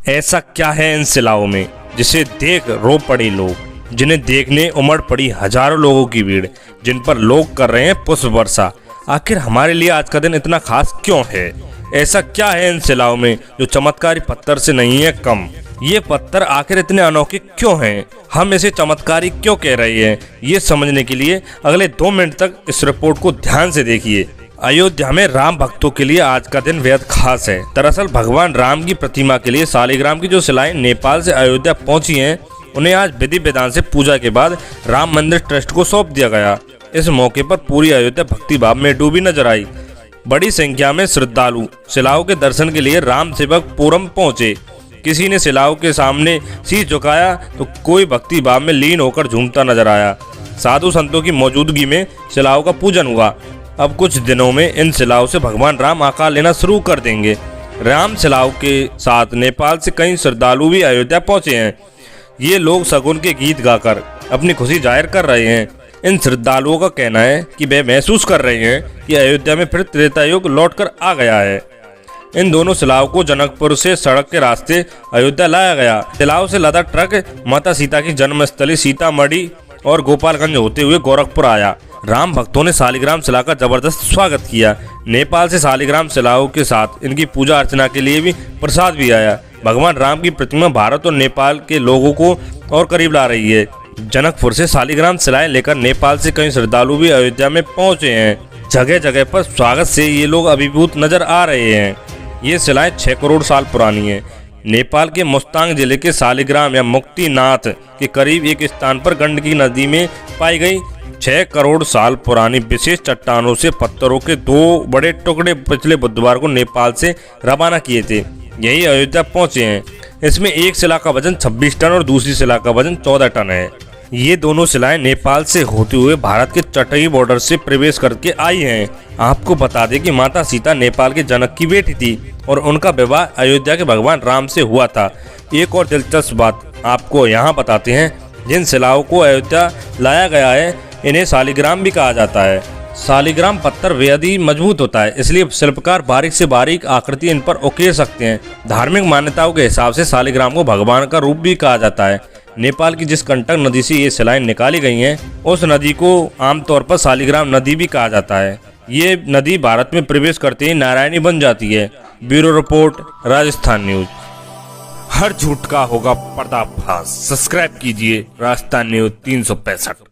ऐसा क्या है इन शिलाओं में जिसे देख रो पड़े लोग, जिन्हें देखने उमड़ पड़ी हजारों लोगों की भीड़, जिन पर लोग कर रहे हैं पुष्प वर्षा। आखिर हमारे लिए आज का दिन इतना खास क्यों है? ऐसा क्या है इन शिलाओं में जो चमत्कारी पत्थर से नहीं है कम? ये पत्थर आखिर इतने अनोखे क्यों हैं? हम इसे चमत्कारी क्यों कह रहे हैं? ये समझने के लिए अगले 2 मिनट तक इस रिपोर्ट को ध्यान से देखिए। अयोध्या में राम भक्तों के लिए आज का दिन बेहद खास है। दरअसल भगवान राम की प्रतिमा के लिए शालिग्राम की जो शिलाएं नेपाल से अयोध्या पहुंची हैं, उन्हें आज विधि विधान से पूजा के बाद राम मंदिर ट्रस्ट को सौंप दिया गया। इस मौके पर पूरी अयोध्या भक्ति भाव में डूबी नजर आई। बड़ी संख्या में श्रद्धालु शिलाओं के दर्शन के लिए राम सेवक पुरम पहुंचे। किसी ने शिलाओं के सामने शीश झुकाया तो कोई भक्ति भाव में लीन होकर झूमता नजर आया। साधु संतों की मौजूदगी में शिलाओं का पूजन हुआ। अब कुछ दिनों में इन शिलाओं से भगवान राम आकार लेना शुरू कर देंगे। राम शिलाओं के साथ नेपाल से कई श्रद्धालु भी अयोध्या पहुंचे हैं। ये लोग शगुन के गीत गाकर अपनी खुशी जाहिर कर रहे हैं। इन श्रद्धालुओं का कहना है कि वे महसूस कर रहे हैं कि अयोध्या में फिर त्रेता युग लौटकर आ गया है। इन दोनों शिलाओं को जनकपुर से सड़क के रास्ते अयोध्या लाया गया। शिलाओं से लदा ट्रक माता सीता की जन्मस्थली सीतामढ़ी और गोपालगंज होते हुए गोरखपुर आया। राम भक्तों ने शालिग्राम शिला का जबरदस्त स्वागत किया। नेपाल से शालिग्राम शिलाओं के साथ इनकी पूजा अर्चना के लिए भी प्रसाद भी आया। भगवान राम की प्रतिमा भारत और नेपाल के लोगों को और करीब ला रही है। जनकपुर से शालिग्राम शिलाएं लेकर नेपाल से कई श्रद्धालु भी अयोध्या में पहुंचे हैं। जगह जगह पर स्वागत से ये लोग अभिभूत नजर आ रहे हैं। ये शिलाएं 6 करोड़ साल पुरानी है। नेपाल के मुस्तांग जिले के शालिग्राम या मुक्तिनाथ के करीब एक स्थान पर गंडकी नदी में पाई गई 6 करोड़ साल पुरानी विशेष चट्टानों से पत्थरों के 2 बड़े टुकड़े पिछले बुधवार को नेपाल से रवाना किए थे। यही अयोध्या पहुंचे हैं। इसमें एक शिला का वजन 26 टन और दूसरी शिला का वजन 14 टन है। ये दोनों शिलाएं नेपाल से होते हुए भारत के तटीय बॉर्डर से प्रवेश करके आई हैं। आपको बता दें कि माता सीता नेपाल के जनक की बेटी थी और उनका विवाह अयोध्या के भगवान राम से हुआ था। एक और दिलचस्प बात आपको यहाँ बताते हैं। जिन शिलाओं को अयोध्या लाया गया है, इन्हें शालिग्राम भी कहा जाता है। शालिग्राम पत्थर बेहद ही मजबूत होता है, इसलिए शिल्पकार बारीक से बारीक आकृति इन पर उकेर सकते हैं। धार्मिक मान्यताओं के हिसाब से शालिग्राम को भगवान का रूप भी कहा जाता है। नेपाल की जिस कंटक नदी से ये शिलाएं निकाली गई हैं, उस नदी को आमतौर पर शालिग्राम नदी भी कहा जाता है। ये नदी भारत में प्रवेश करते ही नारायणी बन जाती है। Bureau report, Rajasthan news. हर झूठ का होगा पर्दाफाश। सब्सक्राइब कीजिए राजस्थान न्यूज 365।